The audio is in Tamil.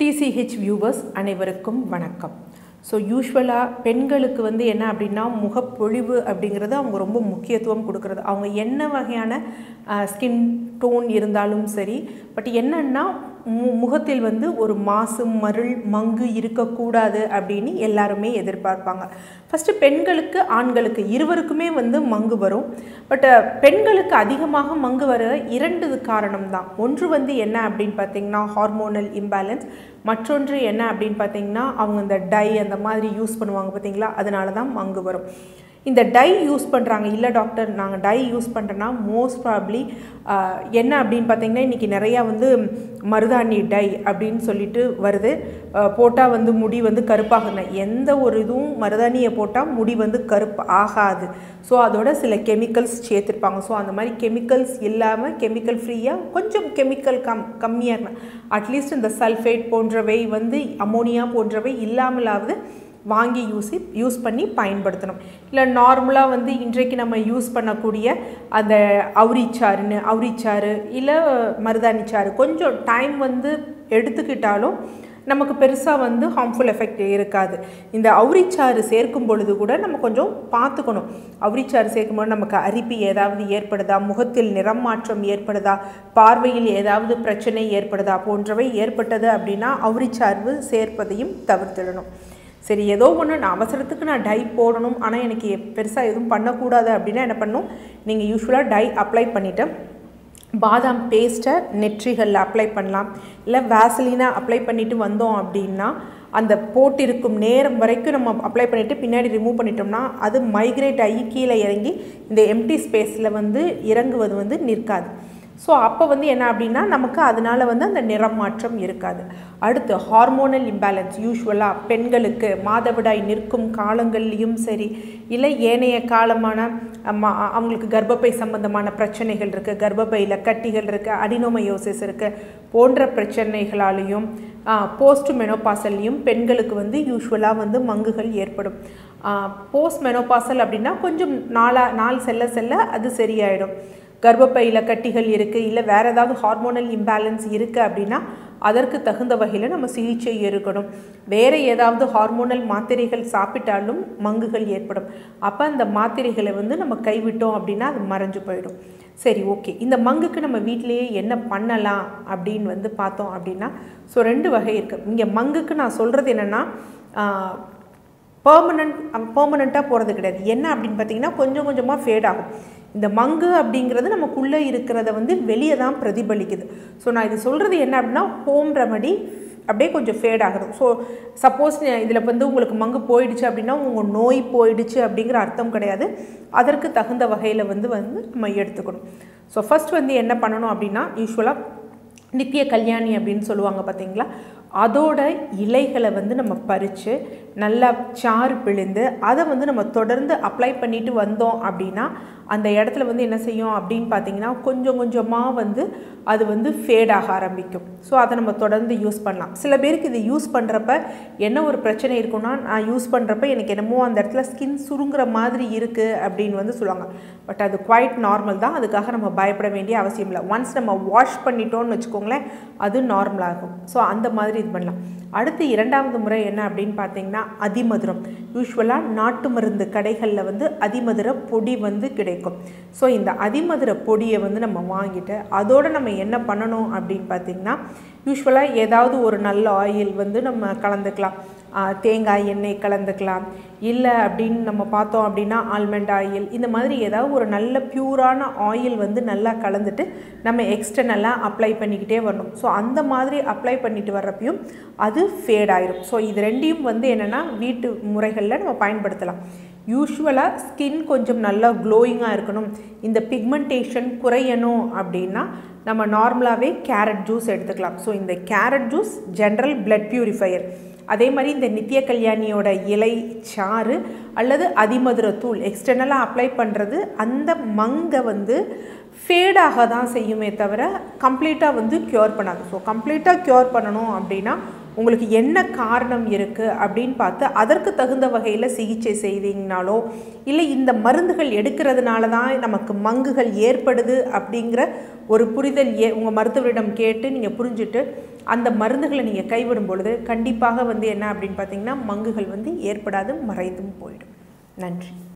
TCH viewers அனைவருக்கும் வணக்கம். ஸோ யூஸ்வலாக பெண்களுக்கு வந்து என்ன அப்படின்னா முகப்பொழிவு அப்படிங்கிறது அவங்க ரொம்ப முக்கியத்துவம் கொடுக்குறது. அவங்க என்ன வகையான ஸ்கின் டோன் இருந்தாலும் சரி, பட் என்னன்னா முகத்தில் வந்து ஒரு மாசு மருள் மங்கு இருக்கக்கூடாது அப்படின்னு எல்லாருமே எதிர்பார்ப்பாங்க. ஃபஸ்ட்டு பெண்களுக்கு ஆண்களுக்கு இருவருக்குமே வந்து மங்கு வரும். பட் பெண்களுக்கு அதிகமாக மங்கு வர இரண்டு காரணம் தான். ஒன்று வந்து என்ன அப்படின்னு பார்த்திங்கன்னா ஹார்மோனல் இம்பேலன்ஸ், மற்றொன்று என்ன அப்படின்னு பார்த்திங்கன்னா அவங்க இந்த டை அந்த மாதிரி யூஸ் பண்ணுவாங்க பார்த்திங்களா, அதனால தான் மங்கு வரும். இந்த டை யூஸ் பண்ணுறாங்க, இல்லை டாக்டர் நாங்கள் டை யூஸ் பண்ணுறோன்னா மோஸ்ட் ப்ராப்ளி என்ன அப்படின்னு பார்த்திங்கன்னா இன்றைக்கி நிறையா வந்து மருதாணி டை அப்படின்னு சொல்லிட்டு வருது. போட்டால் வந்து முடி வந்து கருப்பாகுங்க. எந்த ஒரு இதுவும் மருதாணியை போட்டால் முடி வந்து கருப்பு ஆகாது. ஸோ அதோட சில கெமிக்கல்ஸ் சேர்த்துருப்பாங்க. ஸோ அந்த மாதிரி கெமிக்கல்ஸ் இல்லாமல் கெமிக்கல் ஃப்ரீயாக கொஞ்சம் கெமிக்கல் கம்மியாக அட்லீஸ்ட் இந்த சல்ஃபேட் போன்றவை வந்து அமோனியா போன்றவை இல்லாமலாவது வாங்கி யூஸ் பண்ணி பயன்படுத்தணும். இல்லை நார்மலாக வந்து இன்றைக்கு நம்ம யூஸ் பண்ணக்கூடிய அந்த அவுரிச்சாறு இல்லை மருதாணிச்சாறு கொஞ்சம் டைம் வந்து எடுத்துக்கிட்டாலும் நமக்கு பெருசாக வந்து ஹார்ம்ஃபுல் எஃபெக்ட் இருக்காது. இந்த அவுரிச்சாறு சேர்க்கும் பொழுது கூட நம்ம கொஞ்சம் பார்த்துக்கணும். அவுரிச்சாறு சேர்க்கும்போது நமக்கு அரிப்பு ஏதாவது ஏற்படுதா, முகத்தில் நிறம் மாற்றம் ஏற்படுதா, பார்வையில் ஏதாவது பிரச்சனை ஏற்படுதா போன்றவை ஏற்பட்டது அப்படின்னா அவுரிச்சாறு சேர்ப்பதையும் தவிர்த்திடணும். சரி, ஏதோ ஒன்று நான் அவசரத்துக்கு நான் டை போடணும், ஆனால் எனக்கு பெருசாக எதுவும் பண்ணக்கூடாது அப்படின்னா என்ன பண்ணணும், நீங்கள் யூஸ்வலாக டை அப்ளை பண்ணிவிட்டு பாதாம் பேஸ்ட்டை நெற்றிகளில் அப்ளை பண்ணலாம். இல்லை வேசலினா அப்ளை பண்ணிவிட்டு வந்தோம் அப்படின்னா அந்த போட்டிருக்கும் நேரம் வரைக்கும் நம்ம அப்ளை பண்ணிவிட்டு பின்னாடி ரிமூவ் பண்ணிட்டோம்னா அது மைக்ரேட் ஆகி கீழே இறங்கி இந்த எம்டி ஸ்பேஸில் வந்து இறங்குவது வந்து நிற்காது. ஸோ அப்போ வந்து என்ன அப்படின்னா நமக்கு அதனால் வந்து அந்த நிறம் மாற்றம் இருக்காது. அடுத்து ஹார்மோனல் இம்பேலன்ஸ். யூஸ்வலாக பெண்களுக்கு மாதவிடாய் நிற்கும் காலங்கள்லேயும் சரி, இல்லை ஏனைய காலமான அவங்களுக்கு கர்ப்பப்பை சம்பந்தமான பிரச்சனைகள் இருக்குது, கர்ப்பப்பையில் கட்டிகள் இருக்குது, அடினோமயோசிஸ் இருக்குது போன்ற பிரச்சனைகளாலேயும் போஸ்ட் மெனோபாசல்லையும் பெண்களுக்கு வந்து யூஸ்வலாக வந்து மங்குகள் ஏற்படும். போஸ்ட் மெனோபாசல் அப்படின்னா கொஞ்சம் நாள் செல்ல அது சரியாயிடும். கர்ப்பப்பையில் கட்டிகள் இருக்குது, இல்லை வேறு ஏதாவது ஹார்மோனல் இம்பேலன்ஸ் இருக்குது அப்படின்னா அதற்கு தகுந்த வகையில் நம்ம சிகிச்சை இருக்கணும். வேறு ஏதாவது ஹார்மோனல் மாத்திரைகள் சாப்பிட்டாலும் மங்குகள் ஏற்படும். அப்போ அந்த மாத்திரைகளை வந்து நம்ம கைவிட்டோம் அப்படின்னா அது மறைஞ்சு போயிடும். சரி, ஓகே, இந்த மங்குக்கு நம்ம வீட்டிலையே என்ன பண்ணலாம் அப்படின்னு வந்து பார்த்தோம் அப்படின்னா ஸோ ரெண்டு வகை இருக்குது. இங்கே மங்குக்கு நான் சொல்கிறது என்னென்னா பெர்மனண்ட்டாக போகிறது கிடையாது. என்ன அப்படின்னு பார்த்தீங்கன்னா கொஞ்சம் கொஞ்சமாக ஃபேட் ஆகும். இந்த மங்கு அப்படிங்கிறது நமக்குள்ளே இருக்கிறத வந்து வெளியே தான் பிரதிபலிக்குது. ஸோ நான் இது சொல்கிறது என்ன அப்படின்னா ஹோம் ரெமடி அப்படியே கொஞ்சம் ஃபேட் ஆகுது. ஸோ சப்போஸ் இதில் வந்து உங்களுக்கு மங்கு போயிடுச்சு அப்படின்னா உங்கள் நோய் போயிடுச்சு அப்படிங்கிற அர்த்தம் கிடையாது. அதற்கு தகுந்த வகையில் வந்து நம்ம எடுத்துக்கணும். ஸோ ஃபஸ்ட் வந்து என்ன பண்ணணும் அப்படின்னா யூஸ்வலாக நித்திய கல்யாணி அப்படின்னு சொல்லுவாங்க பார்த்தீங்களா, அதோட இலைகளை வந்து நம்ம பறித்து நல்லா சாறு பிழிந்து அதை வந்து நம்ம தொடர்ந்து அப்ளை பண்ணிட்டு வந்தோம் அப்படின்னா அந்த இடத்துல வந்து என்ன செய்யும் அப்படின்னு பார்த்தீங்கன்னா கொஞ்சம் கொஞ்சமாக வந்து அது வந்து ஃபேட் ஆக ஆரம்பிக்கும். ஸோ அதை நம்ம தொடர்ந்து யூஸ் பண்ணலாம். சில பேருக்கு இது யூஸ் பண்ணுறப்ப என்ன ஒரு பிரச்சனை இருக்குன்னா, நான் யூஸ் பண்ணுறப்ப எனக்கு என்னமோ அந்த இடத்துல ஸ்கின் சுருங்குற மாதிரி இருக்குது அப்படின்னு வந்து சொல்லுவாங்க. பட் அது குவைட் நார்மல் தான். அதுக்காக நம்ம பயப்பட வேண்டிய அவசியம் இல்லை. ஒன்ஸ் நம்ம வாஷ் பண்ணிட்டோன்னு வச்சுக்கோங்களேன், அது நார்மலாகும். ஸோ அந்த மாதிரி இது பண்ணலாம். அடுத்து இரண்டாவது முறை என்ன அப்படின்னு பார்த்தீங்கன்னா அதிமதுரம். யூஸ்வலாக நாட்டு மருந்து கடைகளில் வந்து அதிமதுர பொடி வந்து கிடைக்கும். ஸோ இந்த அதிமதுர பொடியை வந்து நம்ம வாங்கிட்டு அதோடு நம்ம என்ன பண்ணணும் அப்படின்னு பார்த்திங்கன்னா யூஸ்வலாக ஏதாவது ஒரு நல்ல ஆயில் வந்து நம்ம கலந்துக்கலாம். தேங்காய் எண்ணெய் கலந்துக்கலாம். இல்லை அப்படின்னு நம்ம பார்த்தோம் அப்படின்னா ஆல்மண்ட் ஆயில், இந்த மாதிரி ஏதாவது ஒரு நல்ல பியூரான ஆயில் வந்து நல்லா கலந்துட்டு நம்ம எக்ஸ்டர்னலாக அப்ளை பண்ணிக்கிட்டே வரணும். ஸோ அந்த மாதிரி அப்ளை பண்ணிட்டு வர்றப்பையும் அது ஃபேட் ஆயிரும். ஸோ இது ரெண்டையும் வந்து என்னென்னா வீட்டு முறைகளில் நம்ம பயன்படுத்தலாம். யூஸ்வலாக ஸ்கின் கொஞ்சம் நல்லா க்ளோயிங்காக இருக்கணும், இந்த பிக்மெண்டேஷன் குறையணும் அப்படின்னா நம்ம நார்மலாகவே கேரட் ஜூஸ் எடுத்துக்கலாம். ஸோ இந்த carrot juice general blood purifier. அதே மாதிரி இந்த நித்திய கல்யாணியோட இலை சாறு அல்லது அதிமதுர தூள் எக்ஸ்டர்னலாக அப்ளை பண்ணுறது அந்த மங்கை வந்து ஃபேடாக தான் செய்யுமே தவிர கம்ப்ளீட்டாக வந்து க்யூர் பண்ணாது. ஸோ கம்ப்ளீட்டாக க்யூர் பண்ணணும் அப்படின்னா உங்களுக்கு என்ன காரணம் இருக்குது அப்படின்னு பார்த்து அதற்கு தகுந்த வகையில் சிகிச்சை செய்தீங்கனாலோ, இல்லை இந்த மருந்துகள் எடுக்கிறதுனால தான் நமக்கு மங்குகள் ஏற்படுது அப்படிங்கிற ஒரு புரிதல் உங்கள் மருத்துவரிடம் கேட்டு நீங்கள் புரிஞ்சுட்டு அந்த மருந்துகளை நீங்கள் கைவிடும் பொழுது கண்டிப்பாக வந்து என்ன அப்படின்னு பார்த்தீங்கன்னா மங்குகள் வந்து ஏற்படாது, மறைந்தும் போயிடும். நன்றி.